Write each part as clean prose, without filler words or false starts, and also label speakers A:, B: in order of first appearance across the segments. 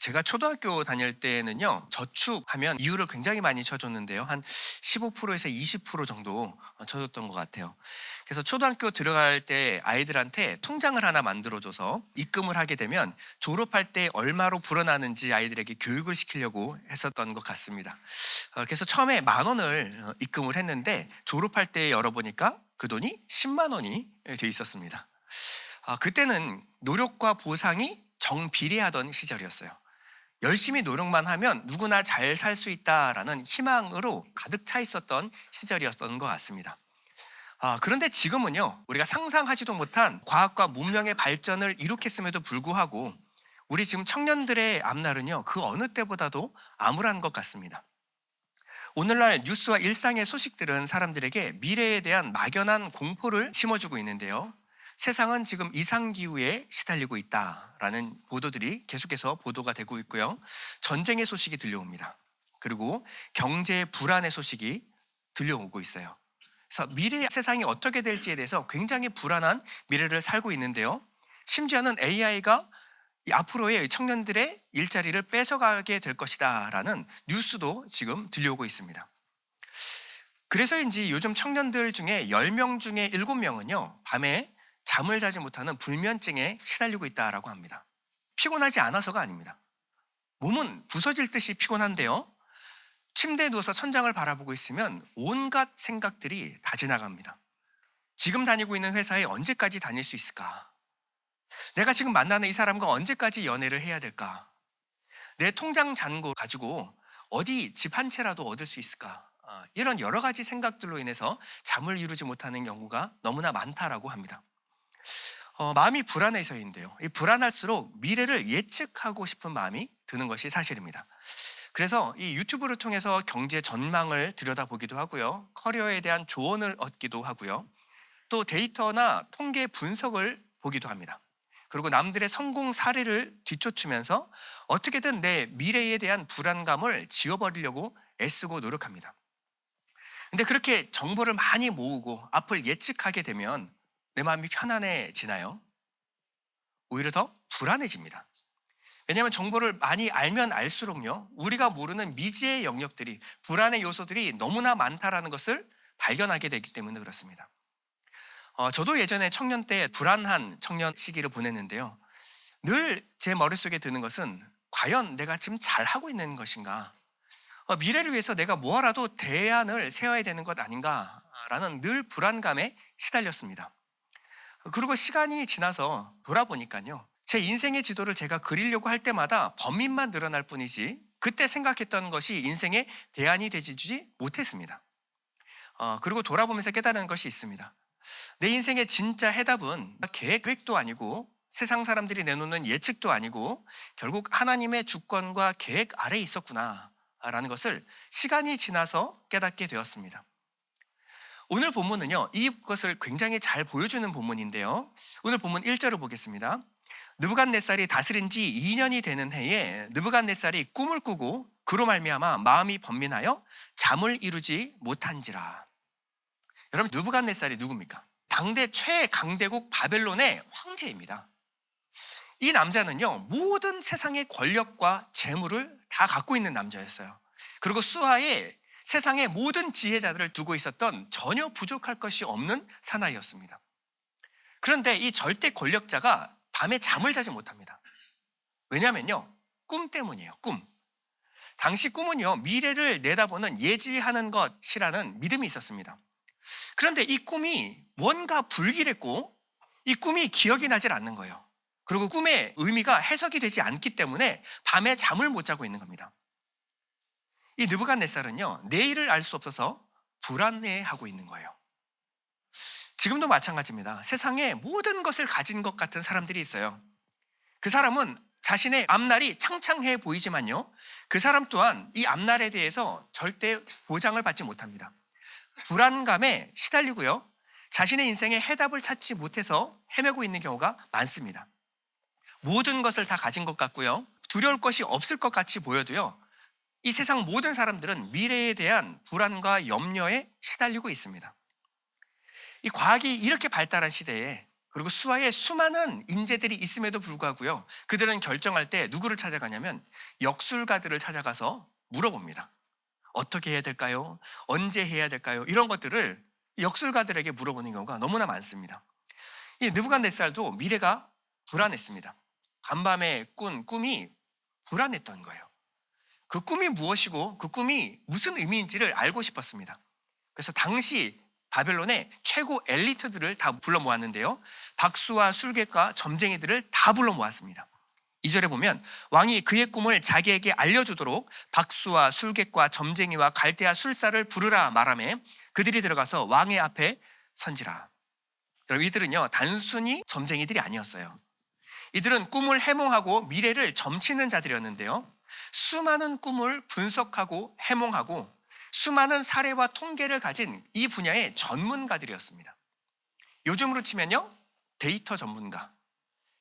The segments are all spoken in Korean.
A: 제가 초등학교 다닐 때는요, 저축하면 이유를 굉장히 많이 쳐줬는데요. 한 15%에서 20% 정도 쳐줬던 것 같아요. 그래서 초등학교 들어갈 때 아이들한테 통장을 하나 만들어줘서 입금을 하게 되면 졸업할 때 얼마로 불어나는지 아이들에게 교육을 시키려고 했었던 것 같습니다. 그래서 처음에 10,000원을 입금을 했는데 졸업할 때 열어보니까 그 돈이 10만 원이 돼 있었습니다. 그때는 노력과 보상이 정비례하던 시절이었어요. 열심히 노력만 하면 누구나 잘 살 수 있다라는 희망으로 가득 차 있었던 시절이었던 것 같습니다. 그런데 지금은요, 우리가 상상하지도 못한 과학과 문명의 발전을 이룩했음에도 불구하고 우리 지금 청년들의 앞날은요, 그 어느 때보다도 암울한 것 같습니다. 오늘날 뉴스와 일상의 소식들은 사람들에게 미래에 대한 막연한 공포를 심어주고 있는데요. 세상은 지금 이상기후에 시달리고 있다라는 보도들이 계속해서 보도가 되고 있고요. 전쟁의 소식이 들려옵니다. 그리고 경제 불안의 소식이 들려오고 있어요. 그래서 미래의 세상이 어떻게 될지에 대해서 굉장히 불안한 미래를 살고 있는데요. 심지어는 AI가 앞으로의 청년들의 일자리를 뺏어가게 될 것이다 라는 뉴스도 지금 들려오고 있습니다. 그래서인지 요즘 청년들 중에 10명 중에 7명은요, 밤에 잠을 자지 못하는 불면증에 시달리고 있다라고 합니다. 피곤하지 않아서가 아닙니다. 몸은 부서질 듯이 피곤한데요, 침대에 누워서 천장을 바라보고 있으면 온갖 생각들이 다 지나갑니다. 지금 다니고 있는 회사에 언제까지 다닐 수 있을까? 내가 지금 만나는 이 사람과 언제까지 연애를 해야 될까? 내 통장 잔고 가지고 어디 집 한 채라도 얻을 수 있을까? 이런 여러 가지 생각들로 인해서 잠을 이루지 못하는 경우가 너무나 많다라고 합니다. 마음이 불안해서인데요. 이 불안할수록 미래를 예측하고 싶은 마음이 드는 것이 사실입니다. 그래서 이 유튜브를 통해서 경제 전망을 들여다보기도 하고요. 커리어에 대한 조언을 얻기도 하고요. 또 데이터나 통계 분석을 보기도 합니다. 그리고 남들의 성공 사례를 뒤쫓으면서 어떻게든 내 미래에 대한 불안감을 지워버리려고 애쓰고 노력합니다. 근데 그렇게 정보를 많이 모으고 앞을 예측하게 되면 내 마음이 편안해지나요? 오히려 더 불안해집니다. 왜냐하면 정보를 많이 알면 알수록요, 우리가 모르는 미지의 영역들이, 불안의 요소들이 너무나 많다라는 것을 발견하게 되기 때문에 그렇습니다. 저도 예전에 청년 때 불안한 청년 시기를 보냈는데요. 늘 제 머릿속에 드는 것은 과연 내가 지금 잘하고 있는 것인가? 미래를 위해서 내가 뭐라도 대안을 세워야 되는 것 아닌가라는 늘 불안감에 시달렸습니다. 그리고 시간이 지나서 돌아보니까요, 제 인생의 지도를 제가 그리려고 할 때마다 범인만 늘어날 뿐이지 그때 생각했던 것이 인생의 대안이 되지 못했습니다. 그리고 돌아보면서 깨달은 것이 있습니다. 내 인생의 진짜 해답은 계획도 아니고 세상 사람들이 내놓는 예측도 아니고 결국 하나님의 주권과 계획 아래에 있었구나 라는 것을 시간이 지나서 깨닫게 되었습니다. 오늘 본문은요, 이것을 굉장히 잘 보여주는 본문인데요. 오늘 본문 1절을 보겠습니다. 느부갓네살이 다스린 지 2년이 되는 해에 느부갓네살이 꿈을 꾸고 그로 말미암아 마음이 번민하여 잠을 이루지 못한지라. 여러분, 느부갓네살이 누굽니까? 당대 최강대국 바벨론의 황제입니다. 이 남자는요, 모든 세상의 권력과 재물을 다 갖고 있는 남자였어요. 그리고 수하에 세상의 모든 지혜자들을 두고 있었던 전혀 부족할 것이 없는 사나이였습니다. 그런데 이 절대 권력자가 밤에 잠을 자지 못합니다. 왜냐하면요, 꿈 때문이에요. 꿈. 당시 꿈은요, 미래를 내다보는 예지하는 것이라는 믿음이 있었습니다. 그런데 이 꿈이 뭔가 불길했고 이 꿈이 기억이 나질 않는 거예요. 그리고 꿈의 의미가 해석이 되지 않기 때문에 밤에 잠을 못 자고 있는 겁니다. 이 느부갓네살은요, 내일을 알 수 없어서 불안해하고 있는 거예요. 지금도 마찬가지입니다. 세상에 모든 것을 가진 것 같은 사람들이 있어요. 그 사람은 자신의 앞날이 창창해 보이지만요, 그 사람 또한 이 앞날에 대해서 절대 보장을 받지 못합니다. 불안감에 시달리고요, 자신의 인생의 해답을 찾지 못해서 헤매고 있는 경우가 많습니다. 모든 것을 다 가진 것 같고요, 두려울 것이 없을 것 같이 보여도요, 이 세상 모든 사람들은 미래에 대한 불안과 염려에 시달리고 있습니다. 이 과학이 이렇게 발달한 시대에 그리고 수하에 수많은 인재들이 있음에도 불구하고요, 그들은 결정할 때 누구를 찾아가냐면 역술가들을 찾아가서 물어봅니다. 어떻게 해야 될까요? 언제 해야 될까요? 이런 것들을 역술가들에게 물어보는 경우가 너무나 많습니다. 이 느부갓네살도 미래가 불안했습니다. 간밤에 꾼 꿈이 불안했던 거예요. 그 꿈이 무엇이고 그 꿈이 무슨 의미인지를 알고 싶었습니다. 그래서 당시 바벨론의 최고 엘리트들을 다 불러 모았는데요, 박수와 술객과 점쟁이들을 다 불러 모았습니다. 2절에 보면 왕이 그의 꿈을 자기에게 알려주도록 박수와 술객과 점쟁이와 갈대아 술사를 부르라 말하매 그들이 들어가서 왕의 앞에 선지라. 여러분, 이들은요 단순히 점쟁이들이 아니었어요. 이들은 꿈을 해몽하고 미래를 점치는 자들이었는데요, 수많은 꿈을 분석하고 해몽하고 수많은 사례와 통계를 가진 이 분야의 전문가들이었습니다. 요즘으로 치면요, 데이터 전문가,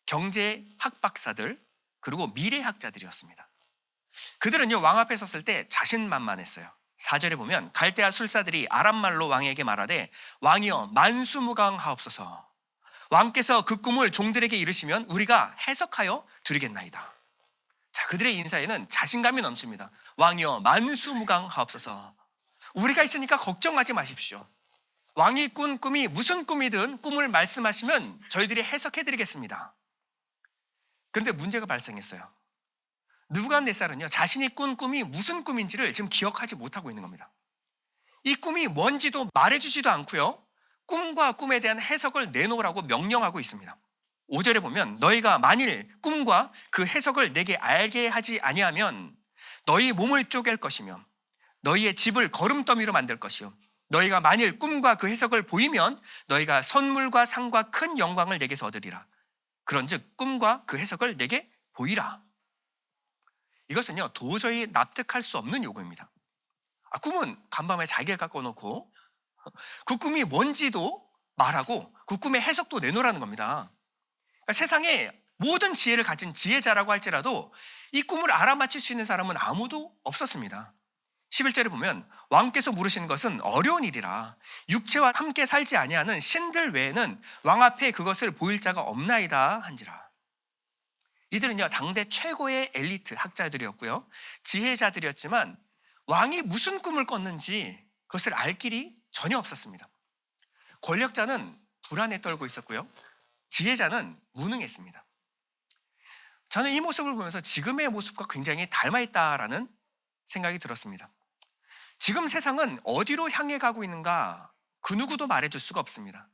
A: 경제학 박사들, 그리고 미래학자들이었습니다. 그들은요 왕 앞에 섰을 때 자신만만했어요. 4절에 보면 갈대아 술사들이 아람말로 왕에게 말하되 왕이여 만수무강하옵소서. 왕께서 그 꿈을 종들에게 이르시면 우리가 해석하여 드리겠나이다. 자, 그들의 인사에는 자신감이 넘칩니다. 왕이여 만수무강하옵소서. 우리가 있으니까 걱정하지 마십시오. 왕이 꾼 꿈이 무슨 꿈이든 꿈을 말씀하시면 저희들이 해석해 드리겠습니다. 그런데 문제가 발생했어요. 느부갓네살은요 자신이 꾼 꿈이 무슨 꿈인지를 지금 기억하지 못하고 있는 겁니다. 이 꿈이 뭔지도 말해주지도 않고요, 꿈과 꿈에 대한 해석을 내놓으라고 명령하고 있습니다. 5절에 보면 너희가 만일 꿈과 그 해석을 내게 알게 하지 아니하면 너희 몸을 쪼갤 것이며 너희의 집을 거름더미로 만들 것이요 너희가 만일 꿈과 그 해석을 보이면 너희가 선물과 상과 큰 영광을 내게서 얻으리라. 그런즉 꿈과 그 해석을 내게 보이라. 이것은요 도저히 납득할 수 없는 요구입니다. 꿈은 간밤에 자기가 갖고 놓고 그 꿈이 뭔지도 말하고 그 꿈의 해석도 내놓으라는 겁니다. 그러니까 세상에 모든 지혜를 가진 지혜자라고 할지라도 이 꿈을 알아맞힐 수 있는 사람은 아무도 없었습니다. 11절에 보면 왕께서 물으시는 것은 어려운 일이라 육체와 함께 살지 아니하는 신들 외에는 왕 앞에 그것을 보일 자가 없나이다 한지라. 이들은요 당대 최고의 엘리트 학자들이었고요, 지혜자들이었지만 왕이 무슨 꿈을 꿨는지 그것을 알 길이 전혀 없었습니다. 권력자는 불안에 떨고 있었고요, 지혜자는 무능했습니다. 저는 이 모습을 보면서 지금의 모습과 굉장히 닮아있다라는 생각이 들었습니다. 지금 세상은 어디로 향해 가고 있는가 그 누구도 말해줄 수가 없습니다.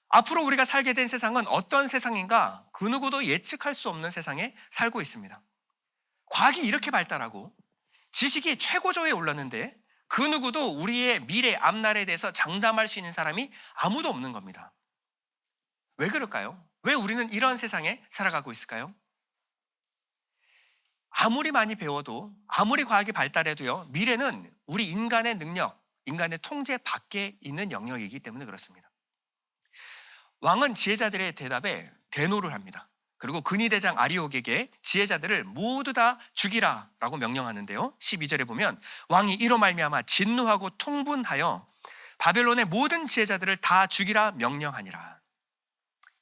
A: 앞으로 우리가 살게 된 세상은 어떤 세상인가 그 누구도 예측할 수 없는 세상에 살고 있습니다. 과학이 이렇게 발달하고 지식이 최고조에 올랐는데 그 누구도 우리의 미래 앞날에 대해서 장담할 수 있는 사람이 아무도 없는 겁니다. 왜 그럴까요? 왜 우리는 이런 세상에 살아가고 있을까요? 아무리 많이 배워도 아무리 과학이 발달해도요 미래는 우리 인간의 능력, 인간의 통제 밖에 있는 영역이기 때문에 그렇습니다. 왕은 지혜자들의 대답에 대노를 합니다. 그리고 근위대장 아리옥에게 지혜자들을 모두 다 죽이라 라고 명령하는데요, 12절에 보면 왕이 이로 말미암아 진노하고 통분하여 바벨론의 모든 지혜자들을 다 죽이라 명령하니라.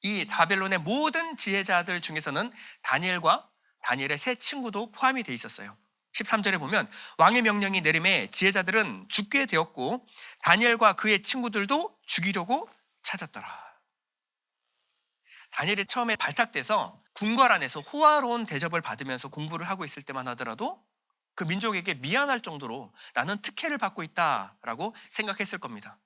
A: 이 바벨론의 모든 지혜자들 중에서는 다니엘의 세 친구도 포함이 돼 있었어요. 13절에 보면 왕의 명령이 내림에 지혜자들은 죽게 되었고 다니엘과 그의 친구들도 죽이려고 찾았더라. 다니엘이 처음에 발탁돼서 궁궐 안에서 호화로운 대접을 받으면서 공부를 하고 있을 때만 하더라도 그 민족에게 미안할 정도로 나는 특혜를 받고 있다라고 생각했을 겁니다.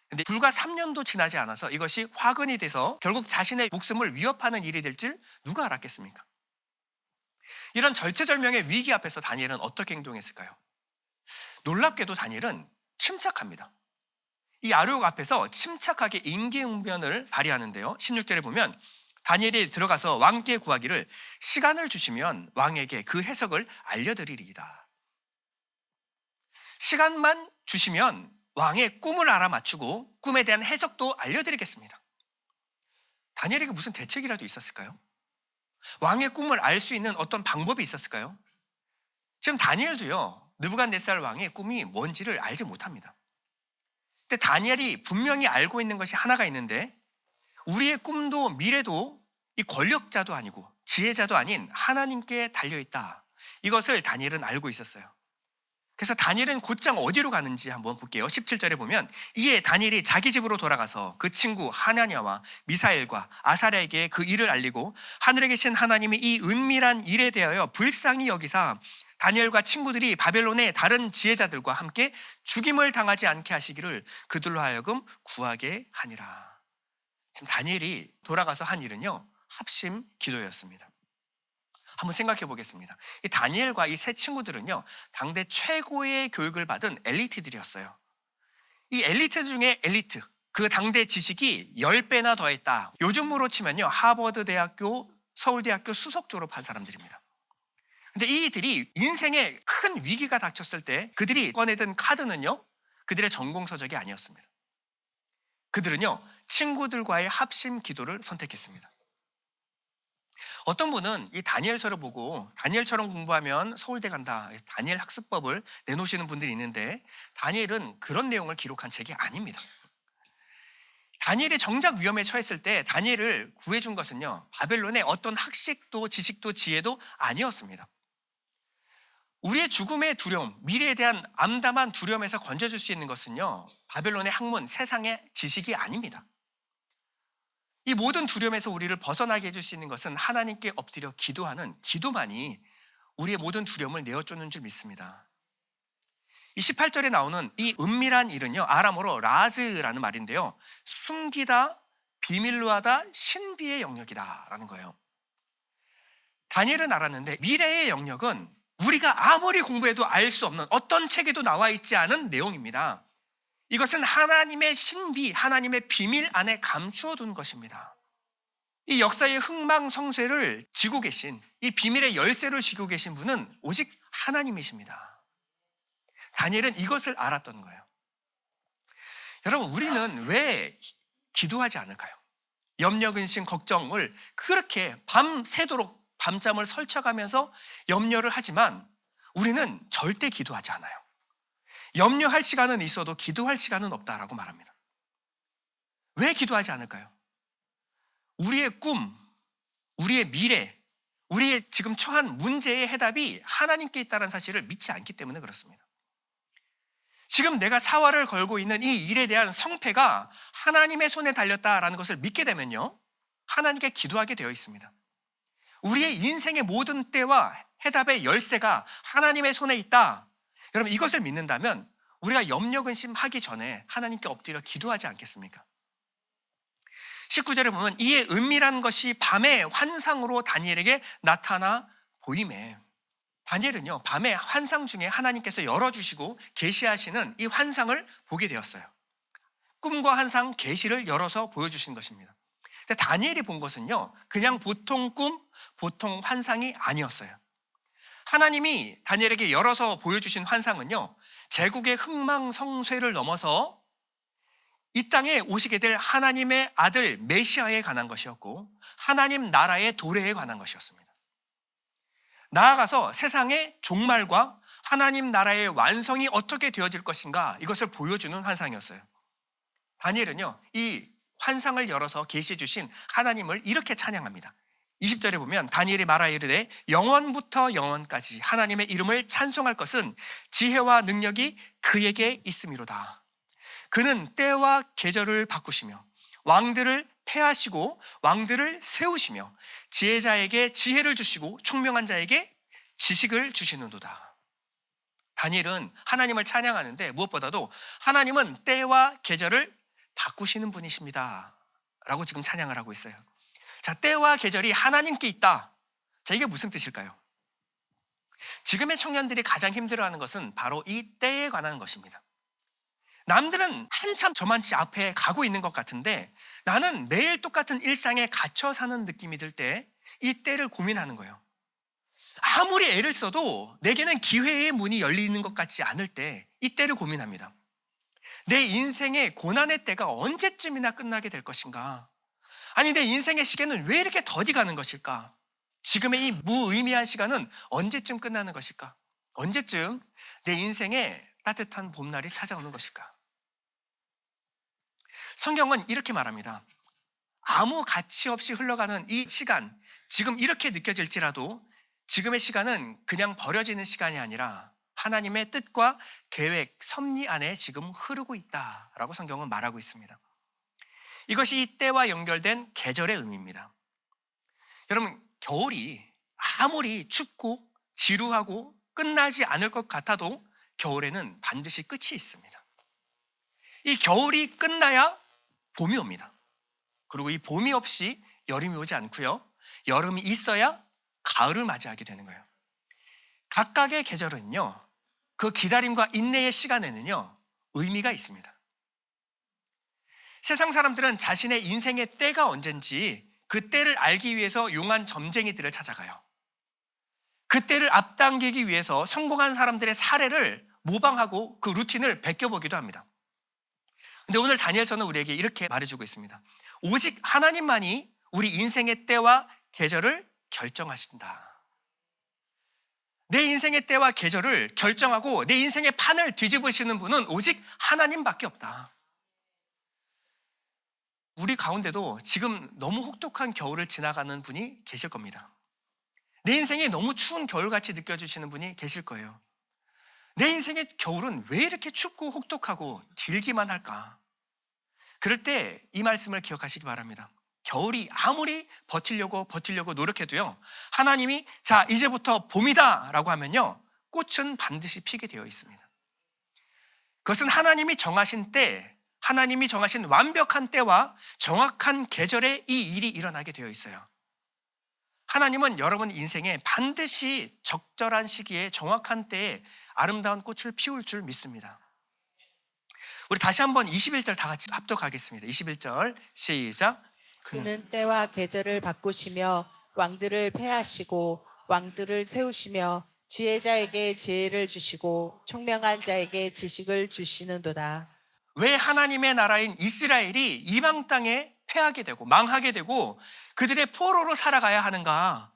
A: 근데 불과 3년도 지나지 않아서 이것이 화근이 돼서 결국 자신의 목숨을 위협하는 일이 될 줄 누가 알았겠습니까? 이런 절체절명의 위기 앞에서 다니엘은 어떻게 행동했을까요? 놀랍게도 다니엘은 침착합니다. 이 아리옥 앞에서 침착하게 임기응변을 발휘하는데요, 16절에 보면 다니엘이 들어가서 왕께 구하기를 시간을 주시면 왕에게 그 해석을 알려드리리이다. 시간만 주시면 왕의 꿈을 알아맞추고 꿈에 대한 해석도 알려드리겠습니다. 다니엘에게 무슨 대책이라도 있었을까요? 왕의 꿈을 알 수 있는 어떤 방법이 있었을까요? 지금 다니엘도요 느부갓네살 왕의 꿈이 뭔지를 알지 못합니다. 근데 다니엘이 분명히 알고 있는 것이 하나가 있는데 우리의 꿈도 미래도 이 권력자도 아니고 지혜자도 아닌 하나님께 달려있다. 이것을 다니엘은 알고 있었어요. 그래서 다니엘은 곧장 어디로 가는지 한번 볼게요. 17절에 보면 이에 다니엘이 자기 집으로 돌아가서 그 친구 하나냐와 미사엘과 아사랴에게 그 일을 알리고 하늘에 계신 하나님이 이 은밀한 일에 대하여 불쌍히 여기사 다니엘과 친구들이 바벨론의 다른 지혜자들과 함께 죽임을 당하지 않게 하시기를 그들로 하여금 구하게 하니라. 지금 다니엘이 돌아가서 한 일은요, 합심 기도였습니다. 한번 생각해 보겠습니다. 이 다니엘과 이 세 친구들은요, 당대 최고의 교육을 받은 엘리트들이었어요. 이 엘리트 중에 엘리트, 그 당대 지식이 10배나 더했다. 요즘으로 치면요, 하버드 대학교, 서울대학교 수석 졸업한 사람들입니다. 근데 이들이 인생에 큰 위기가 닥쳤을 때 그들이 꺼내든 카드는요, 그들의 전공 서적이 아니었습니다. 그들은요, 친구들과의 합심 기도를 선택했습니다. 어떤 분은 이 다니엘서를 보고 다니엘처럼 공부하면 서울대 간다, 다니엘 학습법을 내놓으시는 분들이 있는데, 다니엘은 그런 내용을 기록한 책이 아닙니다. 다니엘이 정작 위험에 처했을 때 다니엘을 구해준 것은요, 바벨론의 어떤 학식도 지식도 지혜도 아니었습니다. 우리의 죽음의 두려움, 미래에 대한 암담한 두려움에서 건져줄 수 있는 것은요, 바벨론의 학문, 세상의 지식이 아닙니다. 이 모든 두려움에서 우리를 벗어나게 해줄 수 있는 것은 하나님께 엎드려 기도하는 기도만이 우리의 모든 두려움을 내어주는 줄 믿습니다. 이 18절에 나오는 이 은밀한 일은요, 아람어로 라즈라는 말인데요, 숨기다, 비밀로 하다, 신비의 영역이다 라는 거예요. 다니엘은 알았는데 미래의 영역은 우리가 아무리 공부해도 알 수 없는, 어떤 책에도 나와 있지 않은 내용입니다. 이것은 하나님의 신비, 하나님의 비밀 안에 감추어 둔 것입니다. 이 역사의 흥망성쇠를 쥐고 계신, 이 비밀의 열쇠를 쥐고 계신 분은 오직 하나님이십니다. 다니엘은 이것을 알았던 거예요. 여러분, 우리는 왜 기도하지 않을까요? 염려, 근심, 걱정을 그렇게 밤새도록 밤잠을 설쳐가면서 염려를 하지만 우리는 절대 기도하지 않아요. 염려할 시간은 있어도 기도할 시간은 없다라고 말합니다. 왜 기도하지 않을까요? 우리의 꿈, 우리의 미래, 우리의 지금 처한 문제의 해답이 하나님께 있다는 사실을 믿지 않기 때문에 그렇습니다. 지금 내가 사활을 걸고 있는 이 일에 대한 성패가 하나님의 손에 달렸다라는 것을 믿게 되면요, 하나님께 기도하게 되어 있습니다. 우리의 인생의 모든 때와 해답의 열쇠가 하나님의 손에 있다. 여러분, 이것을 믿는다면 우리가 염려 근심하기 전에 하나님께 엎드려 기도하지 않겠습니까? 19절에 보면 이에 은밀한 것이 밤의 환상으로 다니엘에게 나타나 보임에, 다니엘은요, 밤의 환상 중에 하나님께서 열어주시고 계시하시는 이 환상을 보게 되었어요. 꿈과 환상, 계시를 열어서 보여주신 것입니다. 근데 다니엘이 본 것은요, 그냥 보통 꿈, 보통 환상이 아니었어요. 하나님이 다니엘에게 열어서 보여주신 환상은요, 제국의 흥망성쇠를 넘어서 이 땅에 오시게 될 하나님의 아들 메시아에 관한 것이었고, 하나님 나라의 도래에 관한 것이었습니다. 나아가서 세상의 종말과 하나님 나라의 완성이 어떻게 되어질 것인가, 이것을 보여주는 환상이었어요. 다니엘은요, 이 환상을 열어서 계시해 주신 하나님을 이렇게 찬양합니다. 20절에 보면 다니엘이 말하여 이르되 영원부터 영원까지 하나님의 이름을 찬송할 것은 지혜와 능력이 그에게 있음이로다. 그는 때와 계절을 바꾸시며 왕들을 패하시고 왕들을 세우시며 지혜자에게 지혜를 주시고 총명한 자에게 지식을 주시는도다. 다니엘은 하나님을 찬양하는데 무엇보다도 하나님은 때와 계절을 바꾸시는 분이십니다 라고 지금 찬양을 하고 있어요. 자, 때와 계절이 하나님께 있다. 자, 이게 무슨 뜻일까요? 지금의 청년들이 가장 힘들어하는 것은 바로 이 때에 관한 것입니다. 남들은 한참 저만치 앞에 가고 있는 것 같은데 나는 매일 똑같은 일상에 갇혀 사는 느낌이 들 때 이 때를 고민하는 거예요. 아무리 애를 써도 내게는 기회의 문이 열리는 것 같지 않을 때 이 때를 고민합니다. 내 인생의 고난의 때가 언제쯤이나 끝나게 될 것인가? 아니, 내 인생의 시계는 왜 이렇게 더디 가는 것일까? 지금의 이 무의미한 시간은 언제쯤 끝나는 것일까? 언제쯤 내 인생에 따뜻한 봄날이 찾아오는 것일까? 성경은 이렇게 말합니다. 아무 가치 없이 흘러가는 이 시간, 지금 이렇게 느껴질지라도 지금의 시간은 그냥 버려지는 시간이 아니라 하나님의 뜻과 계획, 섭리 안에 지금 흐르고 있다라고 성경은 말하고 있습니다. 이것이 이 때와 연결된 계절의 의미입니다. 여러분, 겨울이 아무리 춥고 지루하고 끝나지 않을 것 같아도 겨울에는 반드시 끝이 있습니다. 이 겨울이 끝나야 봄이 옵니다. 그리고 이 봄이 없이 여름이 오지 않고요, 여름이 있어야 가을을 맞이하게 되는 거예요. 각각의 계절은요, 그 기다림과 인내의 시간에는요 의미가 있습니다. 세상 사람들은 자신의 인생의 때가 언젠지 그 때를 알기 위해서 용한 점쟁이들을 찾아가요. 그 때를 앞당기기 위해서 성공한 사람들의 사례를 모방하고 그 루틴을 베껴보기도 합니다. 근데 오늘 다니엘서는 우리에게 이렇게 말해주고 있습니다. 오직 하나님만이 우리 인생의 때와 계절을 결정하신다. 내 인생의 때와 계절을 결정하고 내 인생의 판을 뒤집으시는 분은 오직 하나님밖에 없다. 우리 가운데도 지금 너무 혹독한 겨울을 지나가는 분이 계실 겁니다. 내 인생이 너무 추운 겨울같이 느껴지시는 분이 계실 거예요. 내 인생의 겨울은 왜 이렇게 춥고 혹독하고 길기만 할까? 그럴 때 이 말씀을 기억하시기 바랍니다. 겨울이 아무리 버티려고 노력해도요, 하나님이 자 이제부터 봄이다 라고 하면요, 꽃은 반드시 피게 되어 있습니다. 그것은 하나님이 정하신 때, 하나님이 정하신 완벽한 때와 정확한 계절에 이 일이 일어나게 되어 있어요. 하나님은 여러분 인생에 반드시 적절한 시기에 정확한 때에 아름다운 꽃을 피울 줄 믿습니다. 우리 다시 한번 21절 다 같이 합독하겠습니다. 21절 시작.
B: 그는 때와 계절을 바꾸시며 왕들을 패하시고 왕들을 세우시며 지혜자에게 지혜를 주시고 총명한 자에게 지식을 주시는도다.
A: 왜 하나님의 나라인 이스라엘이 이방 땅에 패하게 되고 망하게 되고 그들의 포로로 살아가야 하는가?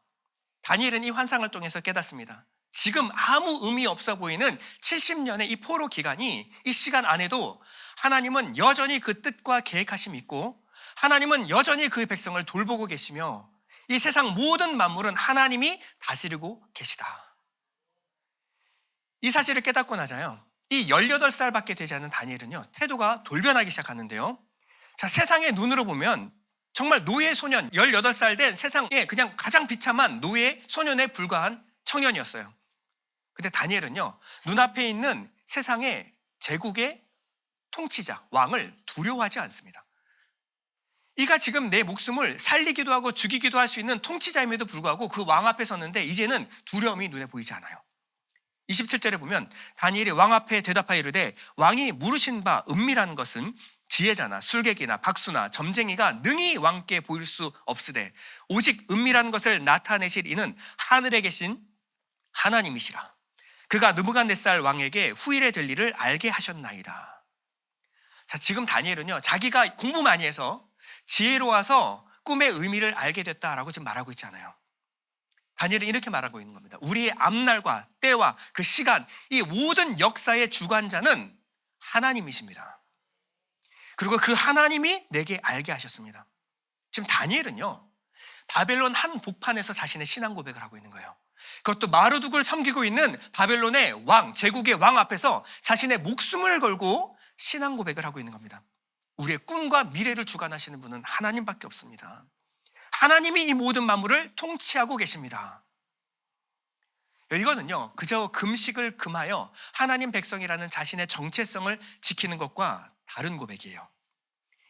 A: 다니엘은 이 환상을 통해서 깨닫습니다. 지금 아무 의미 없어 보이는 70년의 이 포로 기간이, 이 시간 안에도 하나님은 여전히 그 뜻과 계획하심이 있고 하나님은 여전히 그 백성을 돌보고 계시며 이 세상 모든 만물은 하나님이 다스리고 계시다. 이 사실을 깨닫고 나자요, 이 18살밖에 되지 않은 다니엘은요 태도가 돌변하기 시작하는데요. 자, 세상의 눈으로 보면 정말 노예 소년, 18살 된 세상에 그냥 가장 비참한 노예 소년에 불과한 청년이었어요. 근데 다니엘은요, 눈앞에 있는 세상의 제국의 통치자, 왕을 두려워하지 않습니다. 이가 지금 내 목숨을 살리기도 하고 죽이기도 할 수 있는 통치자임에도 불구하고 그 왕 앞에 섰는데 이제는 두려움이 눈에 보이지 않아요. 27절에 보면 다니엘이 왕 앞에 대답하여 이르되 왕이 물으신 바 은밀한 것은 지혜자나 술객이나 박수나 점쟁이가 능히 왕께 보일 수 없으되 오직 은밀한 것을 나타내실 이는 하늘에 계신 하나님이시라. 그가 느부갓네살 왕에게 후일에 될 일을 알게 하셨나이다. 자, 지금 다니엘은요 자기가 공부 많이 해서 지혜로워서 꿈의 의미를 알게 됐다라고 지금 말하고 있잖아요. 다니엘은 이렇게 말하고 있는 겁니다. 우리의 앞날과 때와 그 시간, 이 모든 역사의 주관자는 하나님이십니다. 그리고 그 하나님이 내게 알게 하셨습니다. 지금 다니엘은요 바벨론 한 복판에서 자신의 신앙 고백을 하고 있는 거예요. 그것도 마르둑을 섬기고 있는 바벨론의 왕, 제국의 왕 앞에서 자신의 목숨을 걸고 신앙 고백을 하고 있는 겁니다. 우리의 꿈과 미래를 주관하시는 분은 하나님밖에 없습니다. 하나님이 이 모든 만물을 통치하고 계십니다. 이거는요 그저 금식을 금하여 하나님 백성이라는 자신의 정체성을 지키는 것과 다른 고백이에요.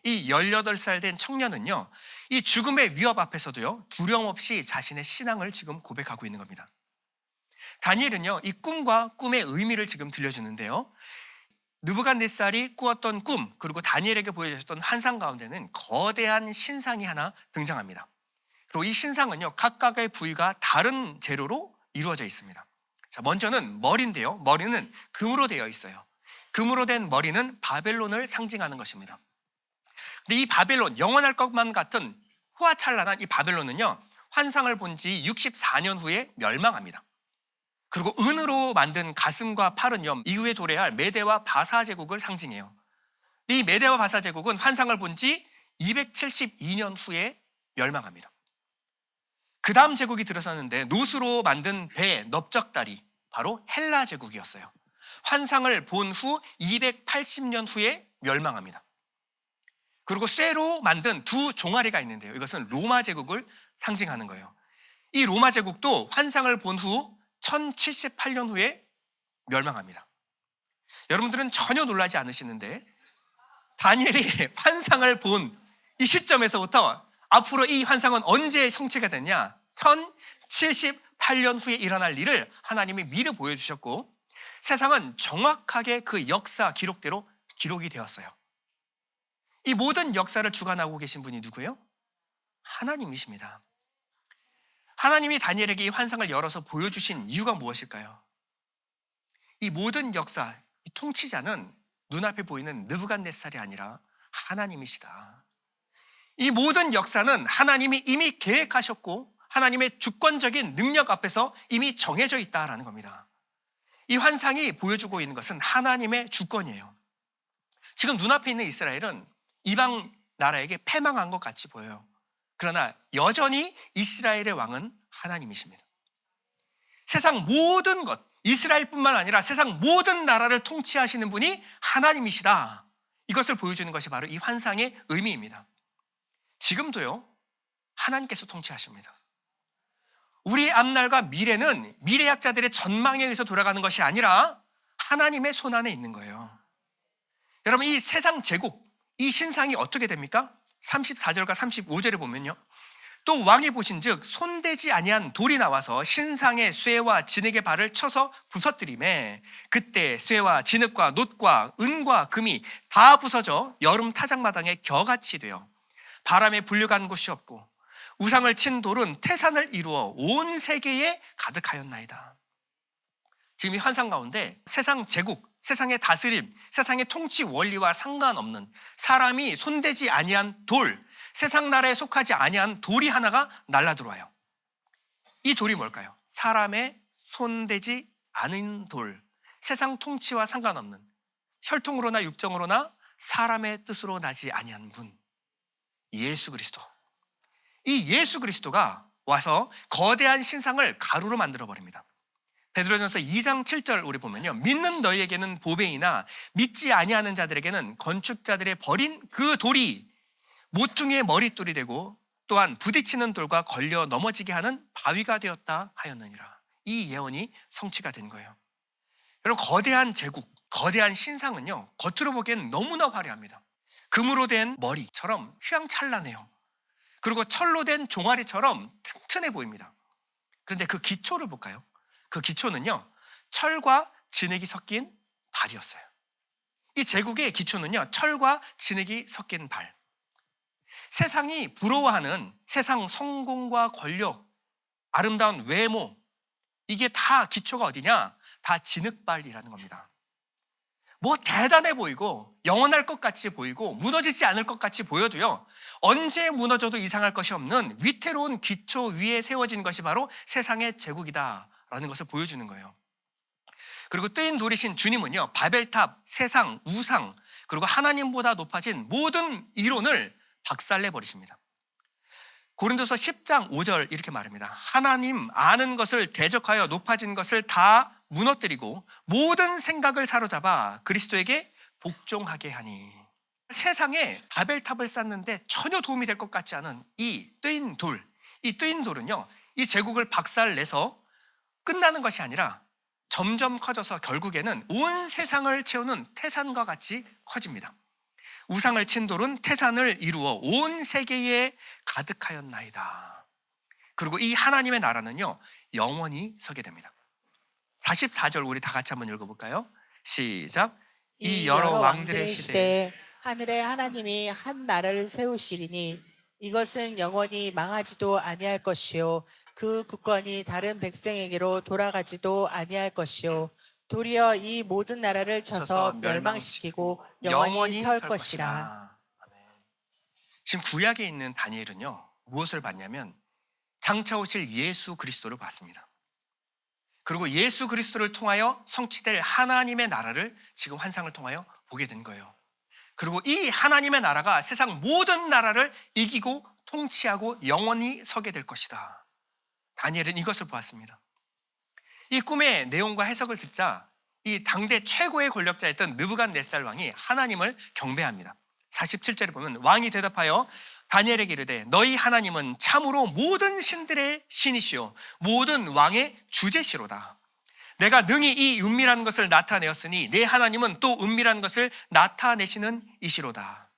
A: 이 18살 된 청년은요 이 죽음의 위협 앞에서도요 두려움 없이 자신의 신앙을 지금 고백하고 있는 겁니다. 다니엘은요 이 꿈과 꿈의 의미를 지금 들려주는데요, 느부갓네살이 꾸었던 꿈 그리고 다니엘에게 보여주셨던 환상 가운데는 거대한 신상이 하나 등장합니다. 그리고 이 신상은요 각각의 부위가 다른 재료로 이루어져 있습니다. 자, 먼저는 머리인데요, 머리는 금으로 되어 있어요. 금으로 된 머리는 바벨론을 상징하는 것입니다. 근데 이 바벨론, 영원할 것만 같은 후화찬란한 이 바벨론은요 환상을 본 지 64년 후에 멸망합니다. 그리고 은으로 만든 가슴과 팔은요 이후에 도래할 메대와 바사 제국을 상징해요. 이 메대와 바사 제국은 환상을 본 지 272년 후에 멸망합니다. 그 다음 제국이 들어섰는데 노스로 만든 배 넓적다리, 바로 헬라 제국이었어요. 환상을 본 후 280년 후에 멸망합니다. 그리고 쇠로 만든 두 종아리가 있는데요. 이것은 로마 제국을 상징하는 거예요. 이 로마 제국도 환상을 본 후 1078년 후에 멸망합니다. 여러분들은 전혀 놀라지 않으시는데 다니엘이 환상을 본 이 시점에서부터 앞으로 이 환상은 언제 성취가 됐냐? 1078년 후에 일어날 일을 하나님이 미리 보여주셨고 세상은 정확하게 그 역사 기록대로 기록이 되었어요. 이 모든 역사를 주관하고 계신 분이 누구예요? 하나님이십니다. 하나님이 다니엘에게 이 환상을 열어서 보여주신 이유가 무엇일까요? 이 모든 역사, 이 통치자는 눈앞에 보이는 느부갓네살이 아니라 하나님이시다. 이 모든 역사는 하나님이 이미 계획하셨고 하나님의 주권적인 능력 앞에서 이미 정해져 있다라는 겁니다. 이 환상이 보여주고 있는 것은 하나님의 주권이에요. 지금 눈앞에 있는 이스라엘은 이방 나라에게 패망한 것 같이 보여요. 그러나 여전히 이스라엘의 왕은 하나님이십니다. 세상 모든 것, 이스라엘뿐만 아니라 세상 모든 나라를 통치하시는 분이 하나님이시다. 이것을 보여주는 것이 바로 이 환상의 의미입니다. 지금도요, 하나님께서 통치하십니다. 우리 앞날과 미래는 미래학자들의 전망에 의해서 돌아가는 것이 아니라 하나님의 손안에 있는 거예요. 여러분, 이 세상 제국, 이 신상이 어떻게 됩니까? 34절과 35절에 보면요, 또 왕이 보신즉 손대지 아니한 돌이 나와서 신상의 쇠와 진흙의 발을 쳐서 부서뜨리매 그때 쇠와 진흙과 놋과 은과 금이 다 부서져 여름 타작마당에 겨같이 되어 바람에 불려간 곳이 없고 우상을 친 돌은 태산을 이루어 온 세계에 가득하였나이다. 지금 이 환상 가운데 세상 제국, 세상의 다스림, 세상의 통치 원리와 상관없는 사람이 손대지 아니한 돌, 세상 나라에 속하지 아니한 돌이 하나가 날아들어와요. 이 돌이 뭘까요? 사람의 손대지 않은 돌, 세상 통치와 상관없는 혈통으로나 육정으로나 사람의 뜻으로 나지 아니한 분, 예수 그리스도. 이 예수 그리스도가 와서 거대한 신상을 가루로 만들어 버립니다. 베드로전서 2장 7절 우리 보면요, 믿는 너희에게는 보배이나 믿지 아니하는 자들에게는 건축자들의 버린 그 돌이 모퉁이의 머릿돌이 되고 또한 부딪히는 돌과 걸려 넘어지게 하는 바위가 되었다 하였느니라. 이 예언이 성취가 된 거예요. 여러분, 거대한 제국, 거대한 신상은요, 겉으로 보기엔 너무나 화려합니다. 금으로 된 머리처럼 휘황찬란해요. 그리고 철로 된 종아리처럼 튼튼해 보입니다. 그런데 그 기초를 볼까요? 그 기초는요, 철과 진흙이 섞인 발이었어요. 이 제국의 기초는요, 철과 진흙이 섞인 발. 세상이 부러워하는 세상 성공과 권력, 아름다운 외모, 이게 다 기초가 어디냐? 다 진흙발이라는 겁니다. 뭐 대단해 보이고 영원할 것 같이 보이고 무너지지 않을 것 같이 보여도요, 언제 무너져도 이상할 것이 없는 위태로운 기초 위에 세워진 것이 바로 세상의 제국이다라는 것을 보여주는 거예요. 그리고 뜨인 돌이신 주님은요, 바벨탑, 세상, 우상, 그리고 하나님보다 높아진 모든 이론을 박살내 버리십니다. 고린도서 10장 5절 이렇게 말합니다. 하나님 아는 것을 대적하여 높아진 것을 다 무너뜨리고 모든 생각을 사로잡아 그리스도에게 복종하게 하니. 세상에 바벨탑을 쌓는데 전혀 도움이 될 것 같지 않은 이 뜨인 돌, 이 뜨인 돌은요, 이 제국을 박살내서 끝나는 것이 아니라 점점 커져서 결국에는 온 세상을 채우는 태산과 같이 커집니다. 우상을 친 돌은 태산을 이루어 온 세계에 가득하였나이다. 그리고 이 하나님의 나라는요, 영원히 서게 됩니다. 44절 우리 다 같이 한번 읽어볼까요? 시작. 이 여러 왕들의 시대에
B: 하늘의 하나님이 한 나라를 세우시리니 이것은 영원히 망하지도 아니할 것이요 그 국권이 다른 백성에게로 돌아가지도 아니할 것이요 도리어 이 모든 나라를 쳐서 멸망시키고 영원히 설 것이라.
A: 아멘. 지금 구약에 있는 다니엘은요, 무엇을 봤냐면 장차 오실 예수 그리스도를 봤습니다. 그리고 예수 그리스도를 통하여 성취될 하나님의 나라를 지금 환상을 통하여 보게 된 거예요. 그리고 이 하나님의 나라가 세상 모든 나라를 이기고 통치하고 영원히 서게 될 것이다. 다니엘은 이것을 보았습니다. 이 꿈의 내용과 해석을 듣자 이 당대 최고의 권력자였던 느부갓네살 왕이 하나님을 경배합니다. 47절에 보면 왕이 대답하여 다니엘에게 이르되 너희 하나님은 참으로 모든 신들의 신이시요 모든 왕의 주제시로다. 내가 능히 이 은밀한 것을 나타내었으니 내 하나님은 또 은밀한 것을 나타내시는 이시로다.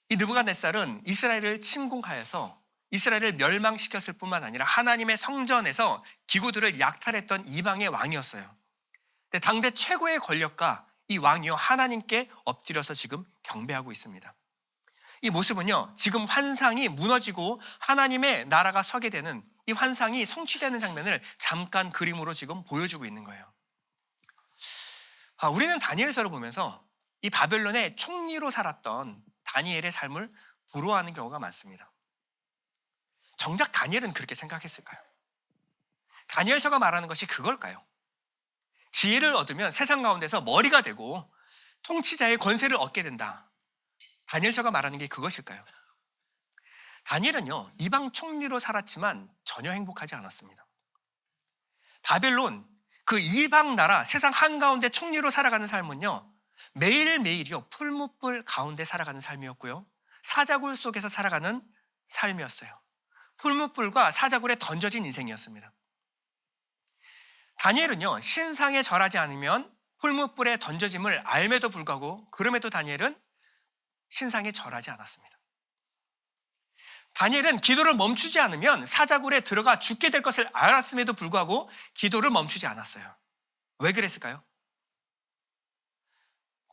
A: 이 느부갓네살은 이스라엘을 침공하여서 이스라엘을 멸망시켰을 뿐만 아니라 하나님의 성전에서 기구들을 약탈했던 이방의 왕이었어요. 근데 당대 최고의 권력가 이 왕이요 하나님께 엎드려서 지금 경배하고 있습니다. 이 모습은요 지금 환상이 무너지고 하나님의 나라가 서게 되는 이 환상이 성취되는 장면을 잠깐 그림으로 지금 보여주고 있는 거예요. 우리는 다니엘서를 보면서 이 바벨론의 총리로 살았던 다니엘의 삶을 부러워하는 경우가 많습니다. 정작 다니엘은 그렇게 생각했을까요? 다니엘서가 말하는 것이 그걸까요? 지혜를 얻으면 세상 가운데서 머리가 되고 통치자의 권세를 얻게 된다. 다니엘서가 말하는 게 그것일까요? 다니엘은요 이방 총리로 살았지만 전혀 행복하지 않았습니다. 바벨론 그 이방 나라 세상 한가운데 총리로 살아가는 삶은요 매일매일이요 풀무불 가운데 살아가는 삶이었고요 사자굴 속에서 살아가는 삶이었어요. 풀무불과 사자굴에 던져진 인생이었습니다. 다니엘은요 신상에 절하지 않으면 풀무불에 던져짐을 알매도 불구하고 그럼에도 다니엘은 신상에 절하지 않았습니다. 다니엘은 기도를 멈추지 않으면 사자굴에 들어가 죽게 될 것을 알았음에도 불구하고 기도를 멈추지 않았어요. 왜 그랬을까요?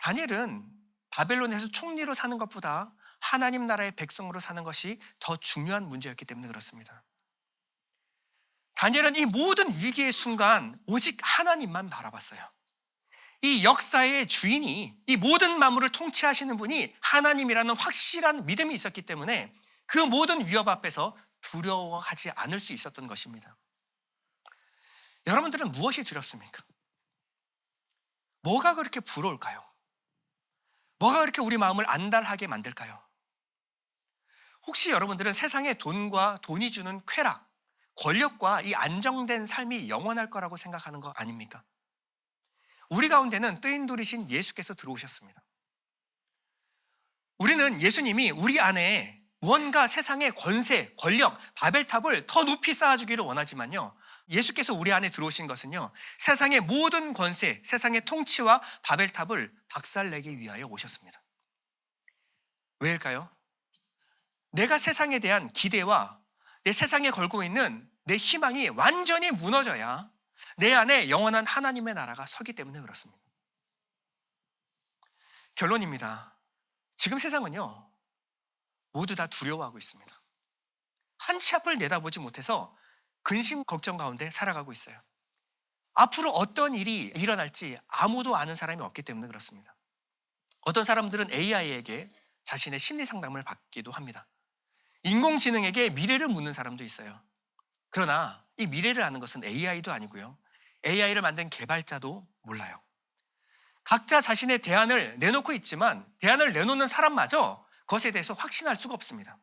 A: 다니엘은 바벨론에서 총리로 사는 것보다 하나님 나라의 백성으로 사는 것이 더 중요한 문제였기 때문에 그렇습니다. 다니엘은 이 모든 위기의 순간 오직 하나님만 바라봤어요. 이 역사의 주인이 이 모든 만물을 통치하시는 분이 하나님이라는 확실한 믿음이 있었기 때문에 그 모든 위협 앞에서 두려워하지 않을 수 있었던 것입니다. 여러분들은 무엇이 두렵습니까? 뭐가 그렇게 부러울까요? 뭐가 그렇게 우리 마음을 안달하게 만들까요? 혹시 여러분들은 세상의 돈과 돈이 주는 쾌락, 권력과 이 안정된 삶이 영원할 거라고 생각하는 거 아닙니까? 우리 가운데는 뜨인 돌이신 예수께서 들어오셨습니다. 우리는 예수님이 우리 안에 무언가 세상의 권세, 권력, 바벨탑을 더 높이 쌓아주기를 원하지만요 예수께서 우리 안에 들어오신 것은요 세상의 모든 권세, 세상의 통치와 바벨탑을 박살내기 위하여 오셨습니다. 왜일까요? 내가 세상에 대한 기대와 내 세상에 걸고 있는 내 희망이 완전히 무너져야 내 안에 영원한 하나님의 나라가 서기 때문에 그렇습니다. 결론입니다. 지금 세상은요 모두 다 두려워하고 있습니다. 한 치 앞을 내다보지 못해서 근심 걱정 가운데 살아가고 있어요. 앞으로 어떤 일이 일어날지 아무도 아는 사람이 없기 때문에 그렇습니다. 어떤 사람들은 AI에게 자신의 심리 상담을 받기도 합니다. 인공지능에게 미래를 묻는 사람도 있어요. 그러나 이 미래를 아는 것은 AI도 아니고요 AI를 만든 개발자도 몰라요. 각자 자신의 대안을 내놓고 있지만 대안을 내놓는 사람마저 그것에 대해서 확신할 수가 없습니다.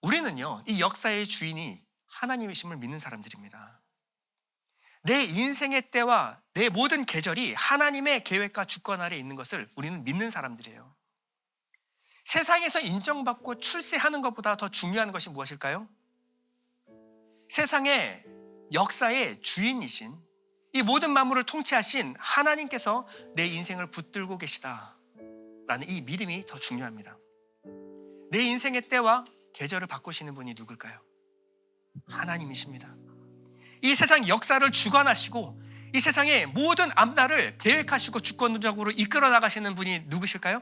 A: 우리는요 이 역사의 주인이 하나님이심을 믿는 사람들입니다. 내 인생의 때와 내 모든 계절이 하나님의 계획과 주권 아래 있는 것을 우리는 믿는 사람들이에요. 세상에서 인정받고 출세하는 것보다 더 중요한 것이 무엇일까요? 세상의 역사의 주인이신 이 모든 만물을 통치하신 하나님께서 내 인생을 붙들고 계시다라는 이 믿음이 더 중요합니다. 내 인생의 때와 계절을 바꾸시는 분이 누굴까요? 하나님이십니다. 이 세상 역사를 주관하시고 이 세상의 모든 앞날을 계획하시고 주권적으로 이끌어 나가시는 분이 누구실까요?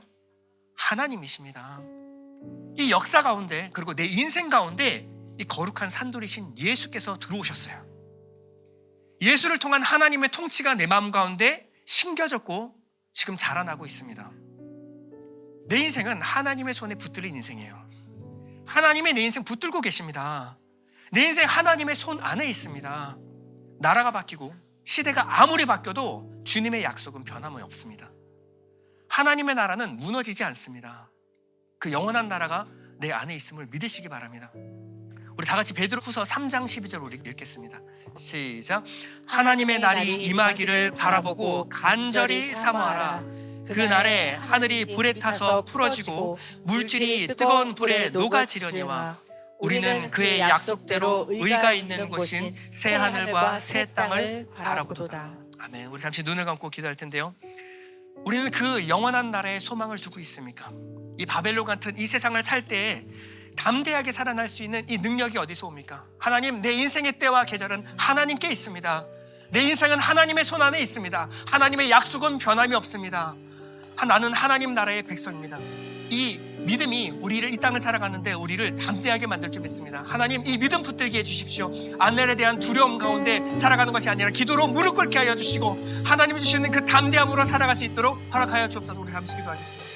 A: 하나님이십니다. 이 역사 가운데 그리고 내 인생 가운데 이 거룩한 산돌이신 예수께서 들어오셨어요. 예수를 통한 하나님의 통치가 내 마음 가운데 심겨졌고 지금 자라나고 있습니다. 내 인생은 하나님의 손에 붙들린 인생이에요. 하나님이 내 인생 붙들고 계십니다. 내 인생 하나님의 손 안에 있습니다. 나라가 바뀌고 시대가 아무리 바뀌어도 주님의 약속은 변함이 없습니다. 하나님의 나라는 무너지지 않습니다. 그 영원한 나라가 내 안에 있음을 믿으시기 바랍니다. 우리 다 같이 베드로후서 3장 12절 우리 읽겠습니다. 시작. 하나님의 날이 임하기를 바라보고 간절히 사모하라. 그 날에 하늘이 불에 타서 풀어지고 물질이 뜨거운 불에 녹아지려니와 우리는 그의 약속대로 의가 있는 곳인 새 하늘과 새 땅을 바라보도다. 아멘. 우리 잠시 눈을 감고 기도할 텐데요. 우리는 그 영원한 나라에 소망을 두고 있습니까? 이 바벨론 같은 이 세상을 살 때에 담대하게 살아날 수 있는 이 능력이 어디서 옵니까? 하나님, 내 인생의 때와 계절은 하나님께 있습니다. 내 인생은 하나님의 손 안에 있습니다. 하나님의 약속은 변함이 없습니다. 나는 하나님 나라의 백성입니다. 이 믿음이 우리를 이 땅을 살아가는데 우리를 담대하게 만들 줄 믿습니다. 하나님, 이 믿음 붙들게 해주십시오. 안내에 대한 두려움 가운데 살아가는 것이 아니라 기도로 무릎 꿇게 하여 주시고 하나님이 주시는 그 담대함으로 살아갈 수 있도록 허락하여 주옵소서. 우리 잠시 기도하겠습니다.